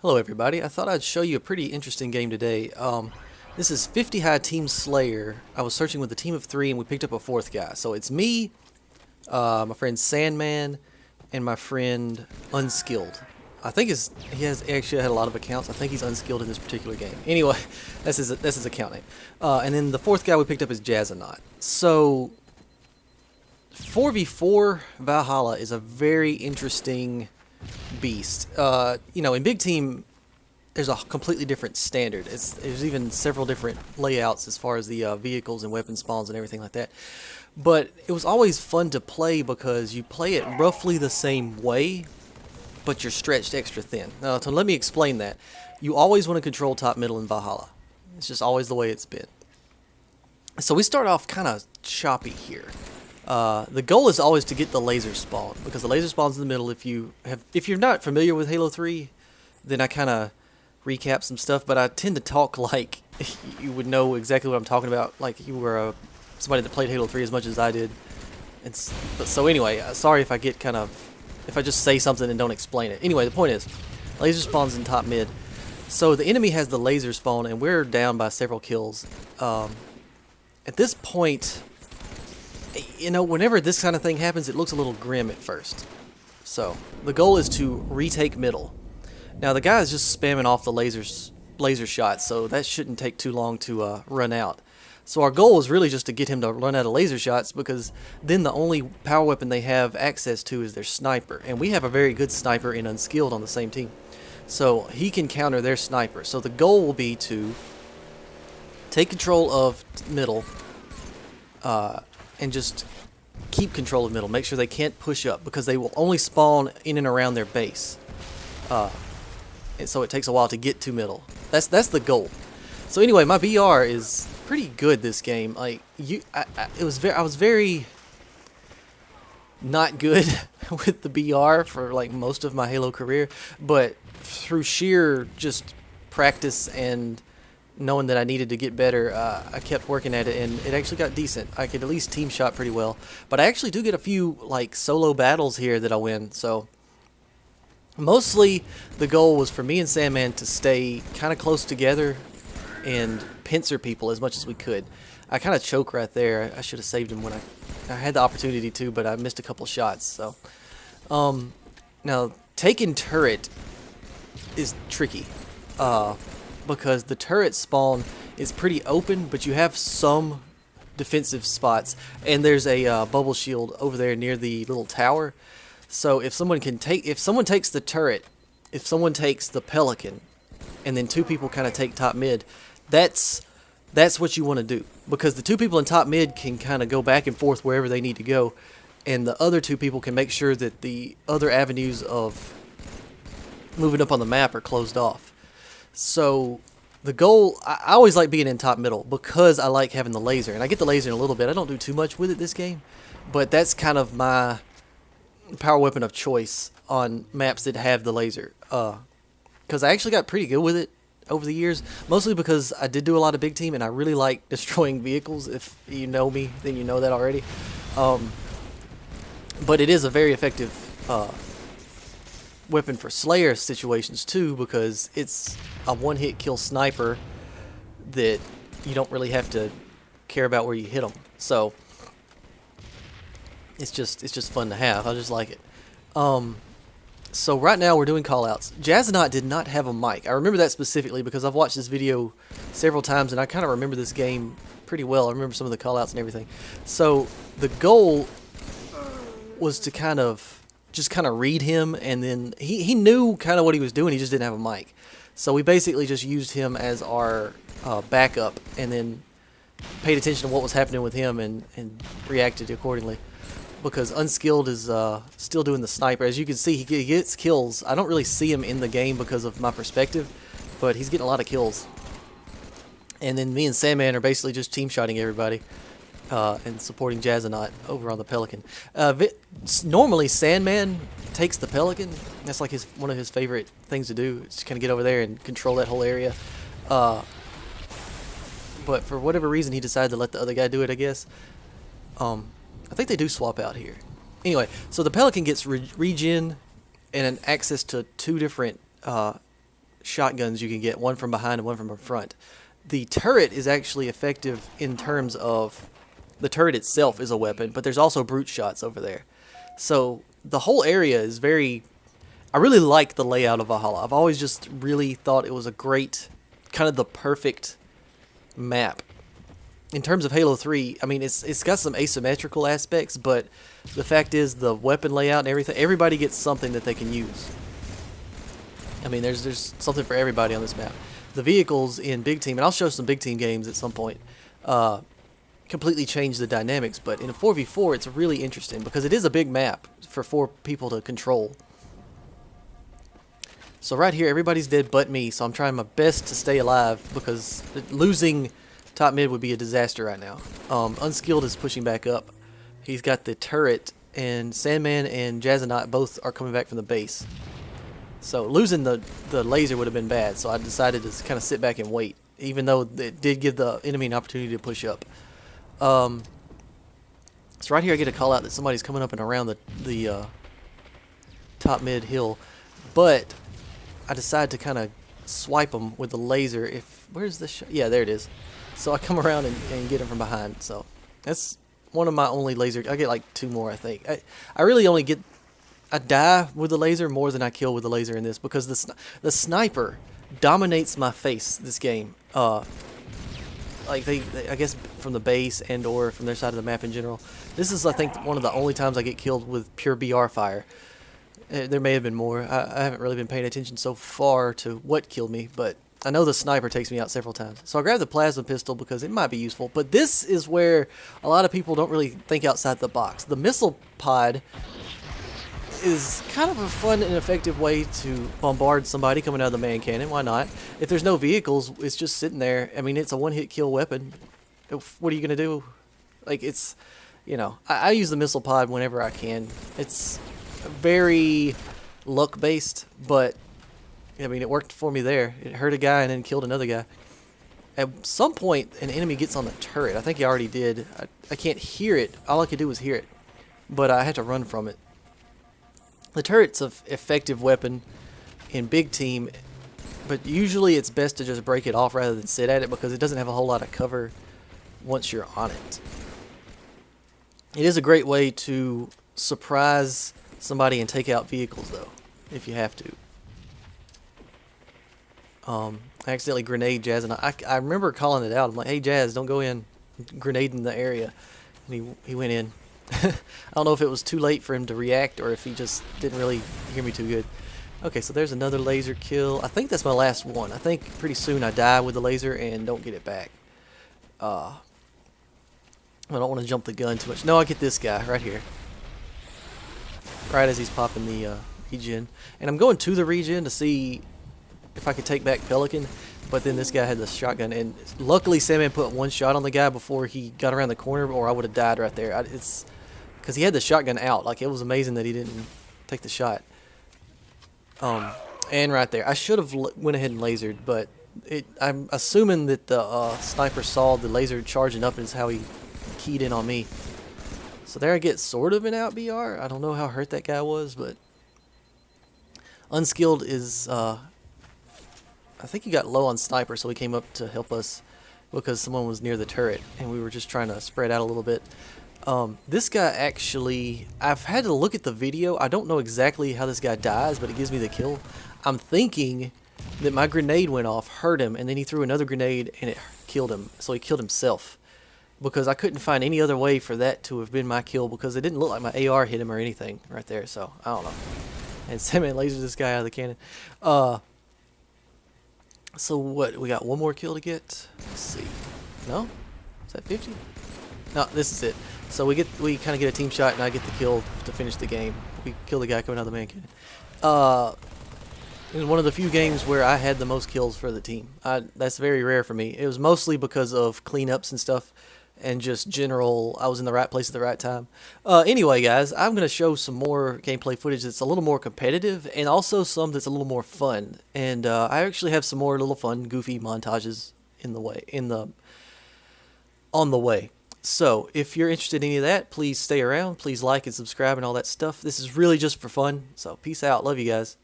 Hello everybody, I thought I'd show you a pretty interesting game today. This is 50 High Team Slayer. I was searching with a team of 3 and we picked up a 4th guy. So it's me, my friend Sandman, and my friend Unskilled. I think he has actually had a lot of accounts. I think he's unskilled in this particular game. Anyway, that's his account name. And then the 4th guy we picked up is Jazzanaut. So 4v4 Valhalla is a very interesting beast. In big team, there's a completely different standard. There's even several different layouts as far as the vehicles and weapon spawns and everything like that. But it was always fun to play because you play it roughly the same way, but you're stretched extra thin. Now, to let me explain that, you always want to control top, middle, and Valhalla. It's just always the way it's been. So we start off kind of choppy here. The goal is always to get the laser spawn, because the laser spawn's in the middle. If you're not familiar with Halo 3, then I kind of recap some stuff, but I tend to talk like you would know exactly what I'm talking about, like you were somebody that played Halo 3 as much as I did. So anyway, sorry if I just say something and don't explain it. Anyway, the point is, laser spawn's in top mid. So the enemy has the laser spawn, and we're down by several kills. At this point, whenever this kind of thing happens, it looks a little grim at first. So the goal is to retake middle. Now the guy is just spamming off the laser shots, so that shouldn't take too long to run out. So our goal is really just to get him to run out of laser shots, because then the only power weapon they have access to is their sniper, and we have a very good sniper in Unskilled on the same team, so he can counter their sniper. So the goal will be to take control of middle, and just keep control of middle. Make sure they can't push up, because they will only spawn in and around their base. And so it takes a while to get to middle. That's the goal. So anyway, my BR is pretty good this game. Like I was very not good with the BR for like most of my Halo career, but through sheer just practice and knowing that I needed to get better, I kept working at it, and it actually got decent. I could at least team shot pretty well, but I actually do get a few like solo battles here that I win. So mostly the goal was for me and Sandman to stay kind of close together and pincer people as much as we could. I kind of choke right there. I should have saved him when I had the opportunity to, but I missed a couple shots. So now taking turret is tricky. Because the turret spawn is pretty open, but you have some defensive spots, and there's a bubble shield over there near the little tower. So if someone takes the turret, if someone takes the Pelican, and then 2 people kind of take top mid, that's what you want to do, because the 2 people in top mid can kind of go back and forth wherever they need to go, and the other 2 people can make sure that the other avenues of moving up on the map are closed off. So the goal, I always like being in top middle because I like having the laser, and I get the laser in a little bit. I don't do too much with it this game, but that's kind of my power weapon of choice on maps that have the laser, because I actually got pretty good with it over the years, mostly because I did do a lot of big team, and I really like destroying vehicles. If you know me, then you know that already. But it is a very effective weapon for Slayer situations too, because it's a one-hit kill sniper that you don't really have to care about where you hit them. So it's just fun to have. I just like it. So right now we're doing callouts. Jazzanaut did not have a mic. I remember that specifically because I've watched this video several times, and I kind of remember this game pretty well. I remember some of the callouts and everything. So the goal was to kind of read him, and then he knew kind of what he was doing. He just didn't have a mic. So we basically just used him as our backup, and then paid attention to what was happening with him and reacted accordingly. Because Unskilled is still doing the sniper. As you can see, he gets kills. I don't really see him in the game because of my perspective, but he's getting a lot of kills. And then me and Sandman are basically just team-shotting everybody. And supporting Jazzanaut over on the Pelican. Normally, Sandman takes the Pelican. That's like one of his favorite things to do. Just kind of get over there and control that whole area. But for whatever reason, he decided to let the other guy do it, I guess. I think they do swap out here. Anyway, so the Pelican gets regen and an access to 2 different shotguns you can get, one from behind and one from in front. The turret is actually effective in terms of the turret itself is a weapon, but there's also brute shots over there. So the whole area is very... I really like the layout of Valhalla. I've always just really thought it was a great, kind of the perfect map. In terms of Halo 3, I mean, it's got some asymmetrical aspects, but the fact is the weapon layout and everything, everybody gets something that they can use. I mean, there's something for everybody on this map. The vehicles in Big Team, and I'll show some Big Team games at some point, completely change the dynamics, but in a 4v4 it's really interesting because it is a big map for 4 people to control. So right here everybody's dead but me, so I'm trying my best to stay alive because losing top mid would be a disaster right now. Unskilled is pushing back up. He's got the turret, and Sandman and Jazz both are coming back from the base. So losing the laser would have been bad, so I decided to kind of sit back and wait, even though it did give the enemy an opportunity to push up. So right here I get a call out that somebody's coming up and around the top mid hill, but I decide to kind of swipe them with the laser. Where's the shot? Yeah, there it is. So I come around and get him from behind. So that's one of my only laser. I get like 2 more, I think. I really only get... I die with the laser more than I kill with the laser in this because the sniper dominates my face this game. Like they I guess from the base and or from their side of the map in general. This is, I think, one of the only times I get killed with pure BR fire. There may have been more. I haven't really been paying attention so far to what killed me, but I know the sniper takes me out several times. So I grabbed the plasma pistol because it might be useful. But this is where a lot of people don't really think outside the box. The missile pod is kind of a fun and effective way to bombard somebody coming out of the man cannon. Why not? If there's no vehicles, it's just sitting there. I mean, it's a one-hit kill weapon. What are you going to do? Like, it's, you know, I use the missile pod whenever I can. It's very luck-based, but, I mean, it worked for me there. It hurt a guy and then killed another guy. At some point, an enemy gets on the turret. I think he already did. I can't hear it. All I could do was hear it, but I had to run from it. The turret's an effective weapon in Big Team, but usually it's best to just break it off rather than sit at it because it doesn't have a whole lot of cover once you're on it. It is a great way to surprise somebody and take out vehicles, though, if you have to. I accidentally grenade Jazz, and I remember calling it out. I'm like, hey, Jazz, don't go in. Grenade in the area. And he went in. I don't know if it was too late for him to react or if he just didn't really hear me too good. Okay, so there's another laser kill. I think that's my last one. I think pretty soon I die with the laser and don't get it back. I don't want to jump the gun too much. No, I get this guy right here. Right as he's popping the regen. And I'm going to the regen to see if I could take back Pelican. But then this guy had the shotgun, and luckily Sandman put one shot on the guy before he got around the corner, or I would have died right there. It's because he had the shotgun out. Like, it was amazing that he didn't take the shot. And right there, I should have went ahead and lasered, but I'm assuming that the sniper saw the laser charging up, and is how he keyed in on me. So there I get sort of an out BR. I don't know how hurt that guy was, but Unskilled is. I think he got low on sniper, so he came up to help us because someone was near the turret, and we were just trying to spread out a little bit. This guy actually, I've had to look at the video. I don't know exactly how this guy dies, but it gives me the kill. I'm thinking that my grenade went off, hurt him, and then he threw another grenade, and it killed him. So he killed himself because I couldn't find any other way for that to have been my kill because it didn't look like my AR hit him or anything right there. So I don't know. And Sandman lasers this guy out of the cannon. So what, we got one more kill to get? Let's see. No? Is that 50? No, this is it. So we kind of get a team shot, and I get the kill to finish the game. We kill the guy coming out of the man cannon. It was one of the few games where I had the most kills for the team. That's very rare for me. It was mostly because of cleanups and stuff, and just general, I was in the right place at the right time. Anyway, guys, I'm going to show some more gameplay footage that's a little more competitive, and also some that's a little more fun. And I actually have some more little fun, goofy montages on the way. So, if you're interested in any of that, please stay around. Please like and subscribe and all that stuff. This is really just for fun. So, peace out. Love you guys.